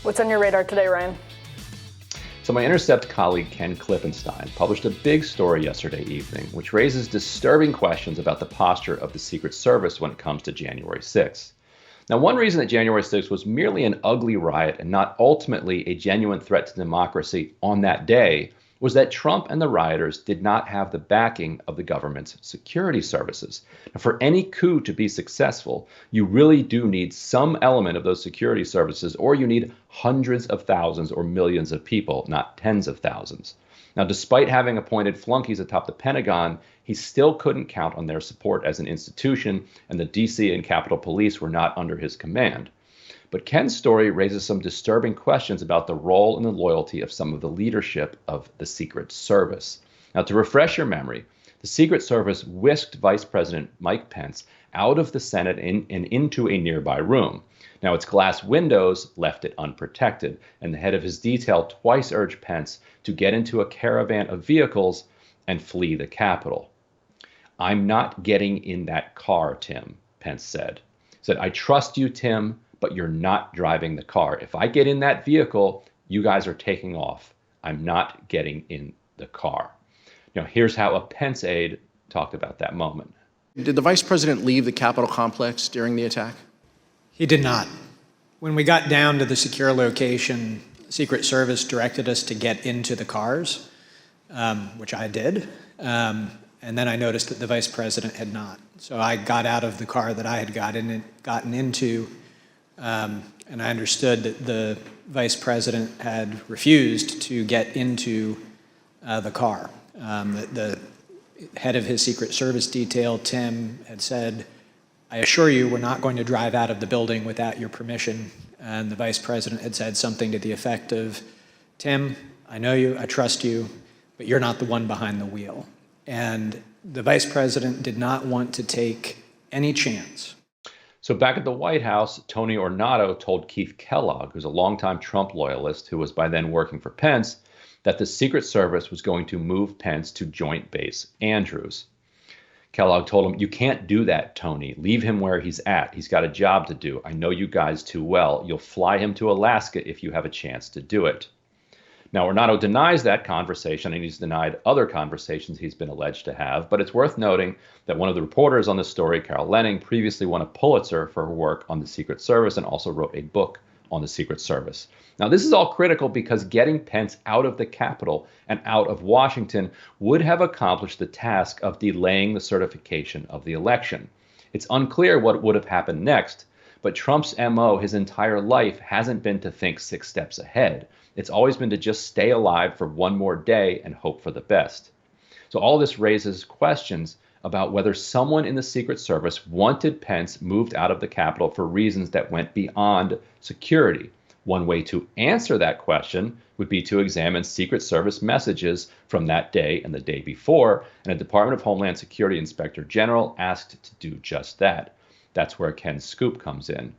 What's on your radar today, Ryan? So my Intercept colleague Ken Klippenstein published a big story yesterday evening, which raises disturbing questions about the posture of the Secret Service when it comes to January 6th. Now, one reason that January 6th was merely an ugly riot and not ultimately a genuine threat to democracy on that day was that Trump and the rioters did not have the backing of the government's security services. Now, for any coup to be successful, you really do need some element of those security services, or you need hundreds of thousands or millions of people, not tens of thousands. Now, despite having appointed flunkies atop the Pentagon, he still couldn't count on their support as an institution, and the DC and Capitol Police were not under his command. But Ken's story raises some disturbing questions about the role and the loyalty of some of the leadership of the Secret Service. Now, to refresh your memory, the Secret Service whisked Vice President Mike Pence out of the Senate and into a nearby room. Now, its glass windows left it unprotected, and the head of his detail twice urged Pence to get into a caravan of vehicles and flee the Capitol. "I'm not getting in that car, Tim," Pence said. He said, "I trust you, Tim, but you're not driving the car. If I get in that vehicle, you guys are taking off. I'm not getting in the car." Now, here's how a Pence aide talked about that moment. Did the vice president leave the Capitol complex during the attack? He did not. When we got down to the secure location, Secret Service directed us to get into the cars, which I did. And then I noticed that the vice president had not. So I got out of the car that I had gotten into, and I understood that the vice president had refused to get into the car. The head of his Secret Service detail, Tim, had said, "I assure you we're not going to drive out of the building without your permission." And the vice president had said something to the effect of, "Tim, I know you, I trust you, but you're not the one behind the wheel." And the vice president did not want to take any chance. So back at the White House, Tony Ornato told Keith Kellogg, who's a longtime Trump loyalist who was by then working for Pence, that the Secret Service was going to move Pence to Joint Base Andrews. Kellogg told him, "You can't do that, Tony. Leave him where he's at. He's got a job to do. I know you guys too well. You'll fly him to Alaska if you have a chance to do it." Now, Ornato denies that conversation, and he's denied other conversations he's been alleged to have. But it's worth noting that one of the reporters on this story, Carol Leonnig, previously won a Pulitzer for her work on the Secret Service and also wrote a book on the Secret Service. Now, this is all critical because getting Pence out of the Capitol and out of Washington would have accomplished the task of delaying the certification of the election. It's unclear what would have happened next, but Trump's MO his entire life hasn't been to think 6 steps ahead. It's always been to just stay alive for one more day and hope for the best. So all this raises questions about whether someone in the Secret Service wanted Pence moved out of the Capitol for reasons that went beyond security. One way to answer that question would be to examine Secret Service messages from that day and the day before, and a Department of Homeland Security Inspector General asked to do just that. That's where Ken's scoop comes in.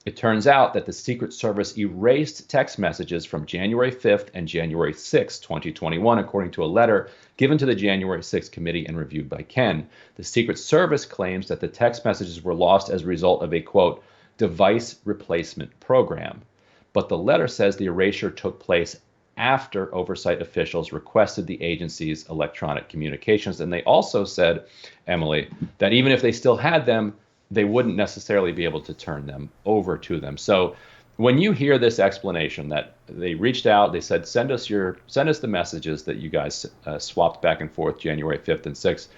It turns out that the Secret Service erased text messages from January 5th and January 6th, 2021, according to a letter given to the January 6th committee and reviewed by Ken. The Secret Service claims that the text messages were lost as a result of a, quote, device replacement program. But the letter says the erasure took place after oversight officials requested the agency's electronic communications. And they also said, Emily, that even if they still had them, they wouldn't necessarily be able to turn them over to them. So when you hear this explanation that they reached out, they said, send us the messages that you guys swapped back and forth January 5th and 6th.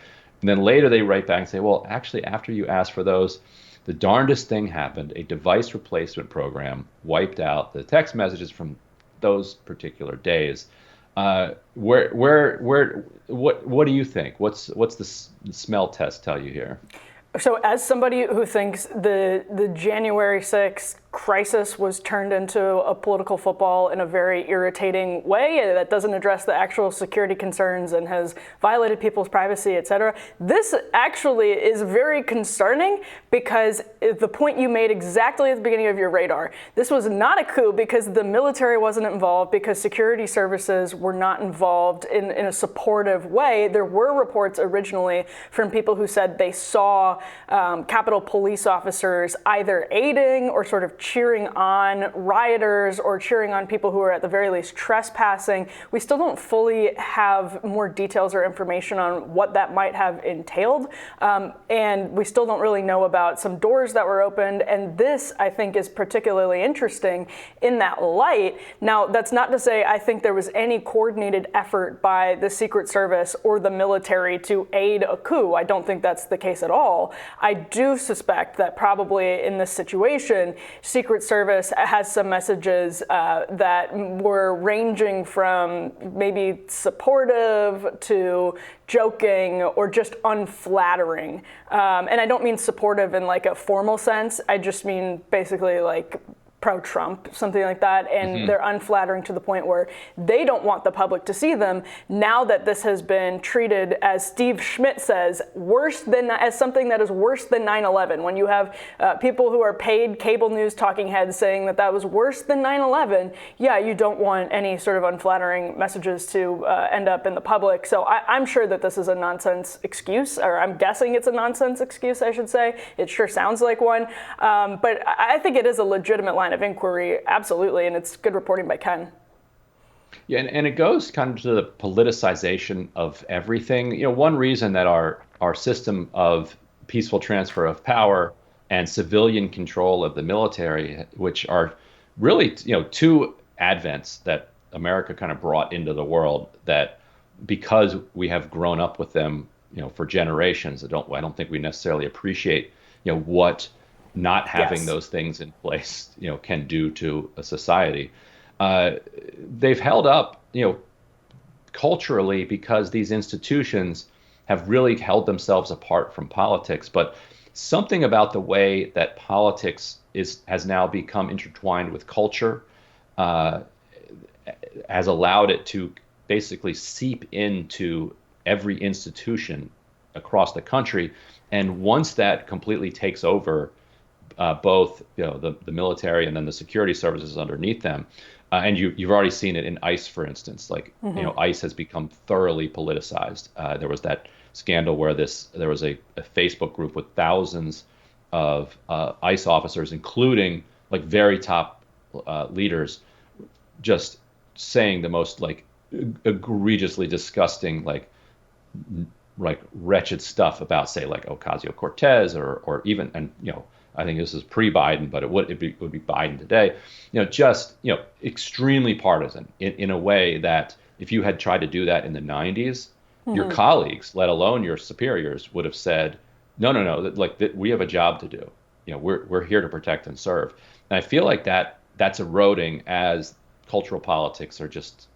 And then later they write back and say, well, actually, after you asked for those, the darndest thing happened. A device replacement program wiped out the text messages from those particular days. What do you think? What's the smell test tell you here? So as somebody who thinks the January 6th crisis was turned into a political football in a very irritating way that doesn't address the actual security concerns and has violated people's privacy, et cetera, this actually is very concerning because the point you made exactly at the beginning of your radar, this was not a coup because the military wasn't involved, because security services were not involved in a supportive way. There were reports originally from people who said they saw Capitol police officers either aiding or sort of cheering on rioters or cheering on people who are at the very least trespassing. We still don't fully have more details or information on what that might have entailed. And we still don't really know about some doors that were opened. And this, I think, is particularly interesting in that light. Now, that's not to say I think there was any coordinated effort by the Secret Service or the military to aid a coup. I don't think that's the case at all. I do suspect that probably in this situation, Secret Service has some messages that were ranging from maybe supportive to joking or just unflattering. And I don't mean supportive in like a formal sense. I just mean basically like pro-Trump, something like that, and they're unflattering to the point where they don't want the public to see them now that this has been treated, as Steve Schmidt says, as something that is worse than 9/11. When you have people who are paid cable news talking heads saying that was worse than 9/11, yeah, you don't want any sort of unflattering messages to end up in the public. So I'm sure that this is a nonsense excuse, or I'm guessing it's a nonsense excuse, I should say. It sure sounds like one, but I think it is a legitimate line of inquiry, absolutely, and it's good reporting by Ken. Yeah, and it goes kind of to the politicization of everything. You know, one reason that our system of peaceful transfer of power and civilian control of the military, which are really, you know, two advents that America kind of brought into the world, that because we have grown up with them, you know, for generations, I don't think we necessarily appreciate, you know, what not having those things in place, you know, can do to a society. They've held up, you know, culturally, because these institutions have really held themselves apart from politics. But something about the way that politics has now become intertwined with culture has allowed it to basically seep into every institution across the country. And once that completely takes over, both, you know, the military and then the security services underneath them, and you've already seen it in ICE, for instance. Like, you know, ICE has become thoroughly politicized. There was that scandal where there was a Facebook group with thousands of ICE officers, including like very top leaders, just saying the most like egregiously disgusting, like wretched stuff about, say, like Ocasio-Cortez or even, and you know, I think this is pre-Biden, but it would be Biden today. You know, just, you know, extremely partisan in a way that if you had tried to do that in the 90s, your colleagues, let alone your superiors, would have said, no, like we have a job to do. You know, we're here to protect and serve. And I feel like that's eroding as cultural politics are just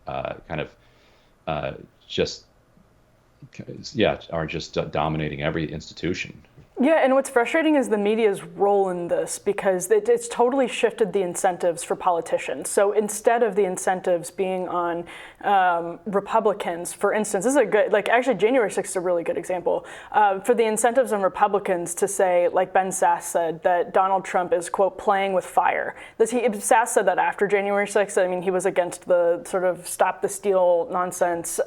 are just dominating every institution. Yeah, and what's frustrating is the media's role in this, because it's totally shifted the incentives for politicians. So instead of the incentives being on Republicans, for instance, this is a good, like actually January 6th is a really good example. For the incentives on Republicans to say, like Ben Sass said, that Donald Trump is, quote, playing with fire. Sass said that after January 6th. I mean, he was against the sort of stop the steal nonsense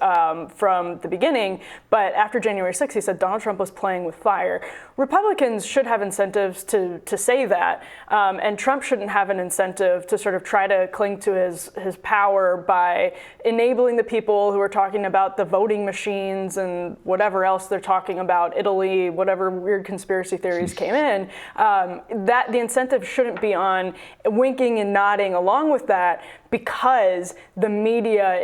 from the beginning. But after January 6th, he said Donald Trump was playing with fire. Republicans should have incentives to say that, and Trump shouldn't have an incentive to sort of try to cling to his power by enabling the people who are talking about the voting machines and whatever else they're talking about, Italy, whatever weird conspiracy theories came in. That the incentive shouldn't be on winking and nodding along with that, because the media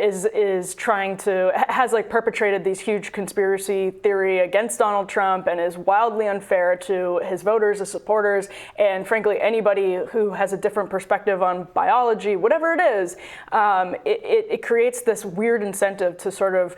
has like perpetrated these huge conspiracy theory against Donald Trump and is wildly unfair to his voters, his supporters, and frankly anybody who has a different perspective on biology, whatever it is. It creates this weird incentive to sort of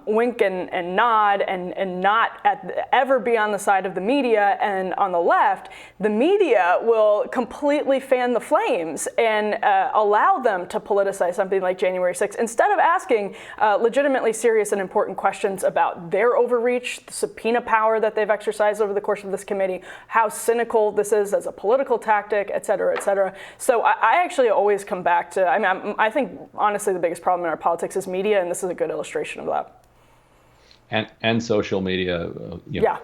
wink and nod and not ever be on the side of the media. And on the left, the media will completely fan the flames and allow them to politicize something like January 6th instead of asking legitimately serious and important questions about their overreach, the subpoena power that they've exercised over the course of this committee, how cynical this is as a political tactic, et cetera, et cetera. So I actually always come back to, I think honestly the biggest problem in our politics is media, and this is a good illustration of that. And social media,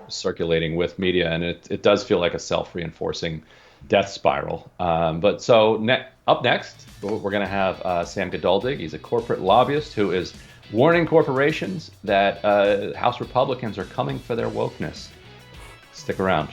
circulating with media, and it does feel like a self-reinforcing death spiral. Up next, we're going to have Sam Gadoldig. He's a corporate lobbyist who is warning corporations that House Republicans are coming for their wokeness. Stick around.